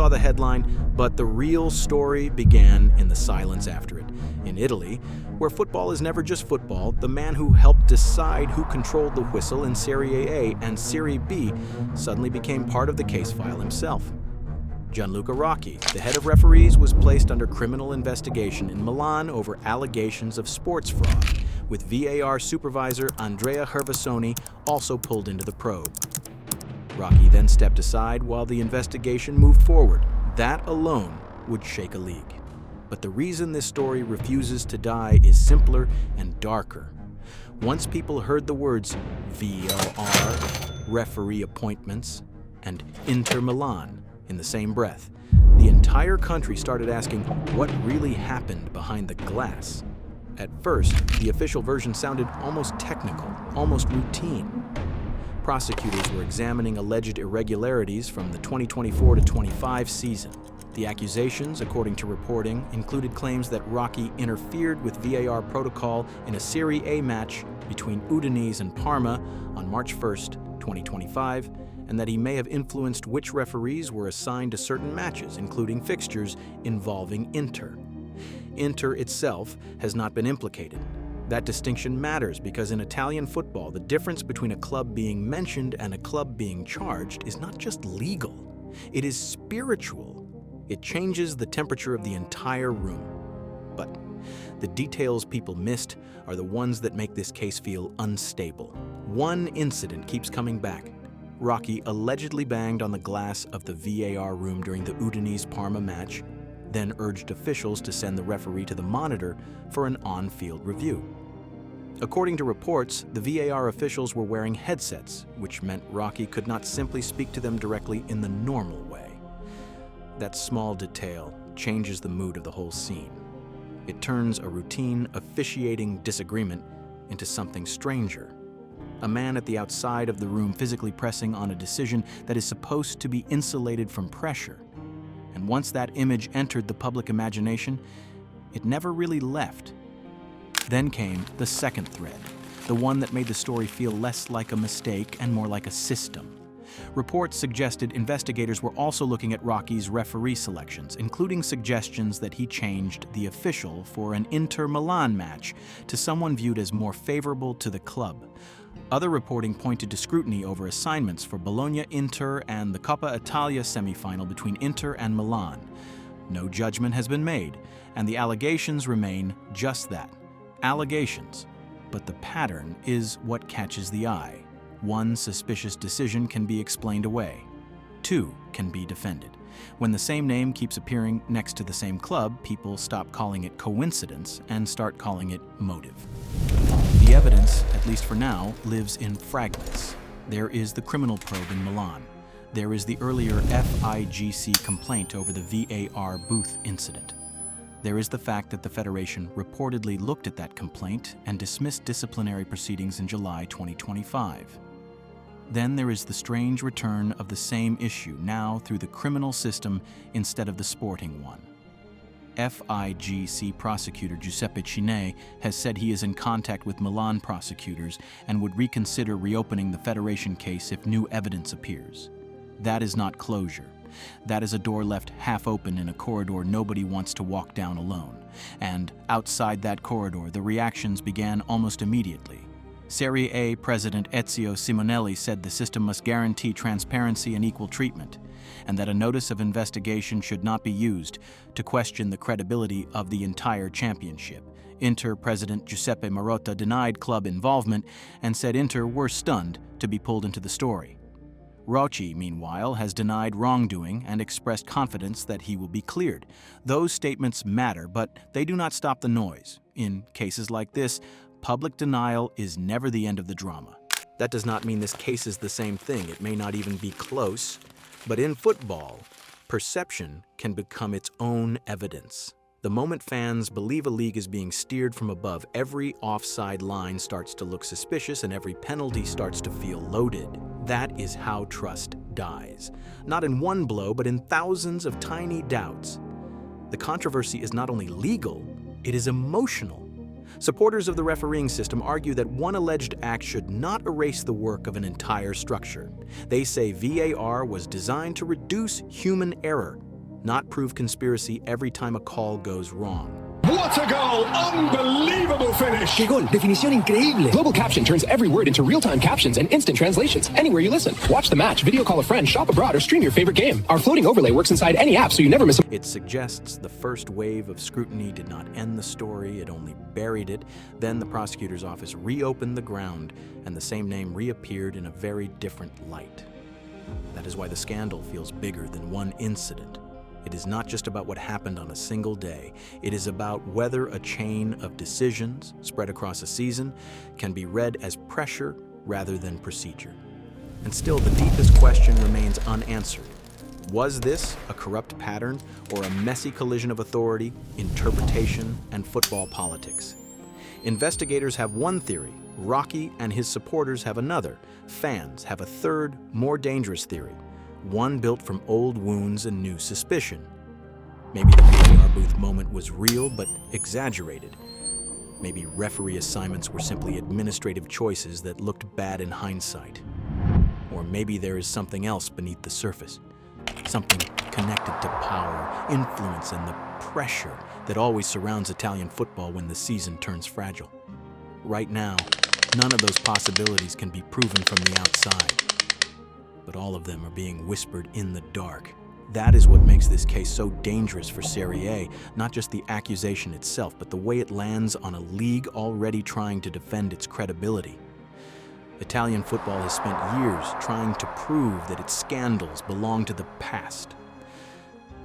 saw the headline, but the real story began in the silence after it. In Italy, where football is never just football, the man who helped decide who controlled the whistle in Serie A and Serie B suddenly became part of the case file himself. Gianluca Rocchi, the head of referees, was placed under criminal investigation in Milan over allegations of sports fraud, with VAR supervisor Andrea Gervasoni also pulled into the probe. Rocchi then stepped aside while the investigation moved forward. That alone would shake a league. But the reason this story refuses to die is simpler and darker. Once people heard the words VAR, referee appointments, and Inter Milan in the same breath, the entire country started asking what really happened behind the glass. At first, the official version sounded almost technical, almost routine. Prosecutors were examining alleged irregularities from the 2024-25 season. The accusations, according to reporting, included claims that Rocchi interfered with VAR protocol in a Serie A match between Udinese and Parma on March 1, 2025, and that he may have influenced which referees were assigned to certain matches, including fixtures involving Inter. Inter itself has not been implicated. That distinction matters because in Italian football, the difference between a club being mentioned and a club being charged is not just legal, it is spiritual. It changes the temperature of the entire room. But the details people missed are the ones that make this case feel unstable. One incident keeps coming back. Rocchi allegedly banged on the glass of the VAR room during the Udinese-Parma match, then urged officials to send the referee to the monitor for an on-field review. According to reports, the VAR officials were wearing headsets, which meant Rocchi could not simply speak to them directly in the normal way. That small detail changes the mood of the whole scene. It turns a routine officiating disagreement into something stranger. A man at the outside of the room physically pressing on a decision that is supposed to be insulated from pressure. And once that image entered the public imagination, it never really left. Then came the second thread, the one that made the story feel less like a mistake and more like a system. Reports suggested investigators were also looking at Rocchi's referee selections, including suggestions that he changed the official for an Inter Milan match to someone viewed as more favorable to the club. Other reporting pointed to scrutiny over assignments for Bologna-Inter and the Coppa Italia semifinal between Inter and Milan. No judgment has been made, and the allegations remain just that, allegations. But the pattern is what catches the eye. One suspicious decision can be explained away. Two can be defended. When the same name keeps appearing next to the same club, people stop calling it coincidence and start calling it motive. The evidence, at least for now, lives in fragments. There is the criminal probe in Milan. There is the earlier FIGC complaint over the VAR booth incident. There is the fact that the Federation reportedly looked at that complaint and dismissed disciplinary proceedings in July 2025. Then there is the strange return of the same issue, now through the criminal system instead of the sporting one. FIGC prosecutor Giuseppe Cine has said he is in contact with Milan prosecutors and would reconsider reopening the Federation case if new evidence appears. That is not closure. That is a door left half open in a corridor nobody wants to walk down alone. And outside that corridor, the reactions began almost immediately. Serie A President Ezio Simonelli said the system must guarantee transparency and equal treatment, and that a notice of investigation should not be used to question the credibility of the entire championship. Inter President Giuseppe Marotta denied club involvement and said Inter were stunned to be pulled into the story. Rocchi, meanwhile, has denied wrongdoing and expressed confidence that he will be cleared. Those statements matter, but they do not stop the noise. In cases like this, public denial is never the end of the drama. That does not mean this case is the same thing. It may not even be close. But in football, perception can become its own evidence. The moment fans believe a league is being steered from above, every offside line starts to look suspicious and every penalty starts to feel loaded. That is how trust dies. Not in one blow, but in thousands of tiny doubts. The controversy is not only legal, it is emotional. Supporters of the refereeing system argue that one alleged act should not erase the work of an entire structure. They say VAR was designed to reduce human error, not prove conspiracy every time a call goes wrong. What a goal! Unbelievable finish! ¡Qué gol! Definición increíble. Global Caption turns every word into real-time captions and instant translations anywhere you listen. Watch the match, video call a friend, shop abroad, or stream your favorite game. Our floating overlay works inside any app so you never miss a... It suggests the first wave of scrutiny did not end the story, it only buried it. Then the prosecutor's office reopened the ground, and the same name reappeared in a very different light. That is why the scandal feels bigger than one incident. It is not just about what happened on a single day. It is about whether a chain of decisions spread across a season can be read as pressure rather than procedure. And still, the deepest question remains unanswered. Was this a corrupt pattern or a messy collision of authority, interpretation, and football politics? Investigators have one theory. Rocchi and his supporters have another. Fans have a third, more dangerous theory. One built from old wounds and new suspicion. Maybe the VAR booth moment was real but exaggerated. Maybe referee assignments were simply administrative choices that looked bad in hindsight. Or maybe there is something else beneath the surface. Something connected to power, influence, and the pressure that always surrounds Italian football when the season turns fragile. Right now, none of those possibilities can be proven from the outside. But all of them are being whispered in the dark. That is what makes this case so dangerous for Serie A, not just the accusation itself, but the way it lands on a league already trying to defend its credibility. Italian football has spent years trying to prove that its scandals belong to the past.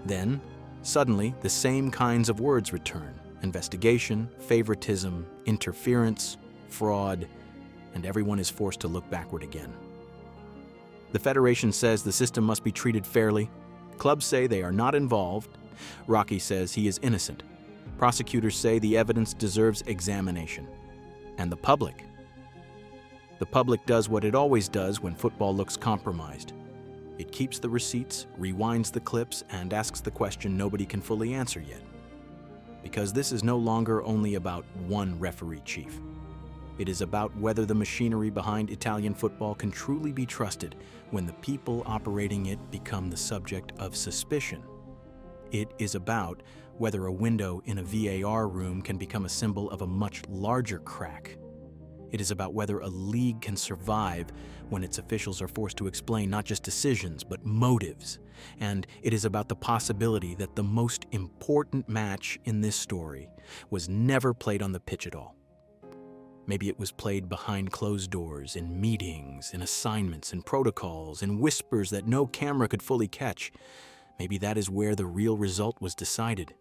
Then, suddenly, the same kinds of words return: investigation, favoritism, interference, fraud, and everyone is forced to look backward again. The Federation says the system must be treated fairly. Clubs say they are not involved. Rocchi says he is innocent. Prosecutors say the evidence deserves examination. And the public? The public does what it always does when football looks compromised. It keeps the receipts, rewinds the clips, and asks the question nobody can fully answer yet. Because this is no longer only about one referee chief. It is about whether the machinery behind Italian football can truly be trusted when the people operating it become the subject of suspicion. It is about whether a window in a VAR room can become a symbol of a much larger crack. It is about whether a league can survive when its officials are forced to explain not just decisions, but motives. And it is about the possibility that the most important match in this story was never played on the pitch at all. Maybe it was played behind closed doors, in meetings, in assignments, in protocols, in whispers that no camera could fully catch. Maybe that is where the real result was decided.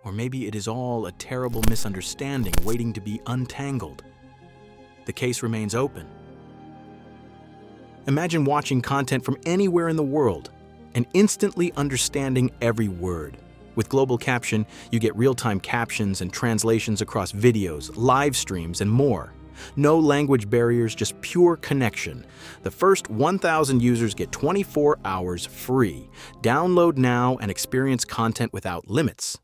Or maybe it is all a terrible misunderstanding waiting to be untangled. The case remains open. Imagine watching content from anywhere in the world and instantly understanding every word. With Global Caption, you get real-time captions and translations across videos, live streams, and more. No language barriers, just pure connection. The first 1,000 users get 24 hours free. Download now and experience content without limits.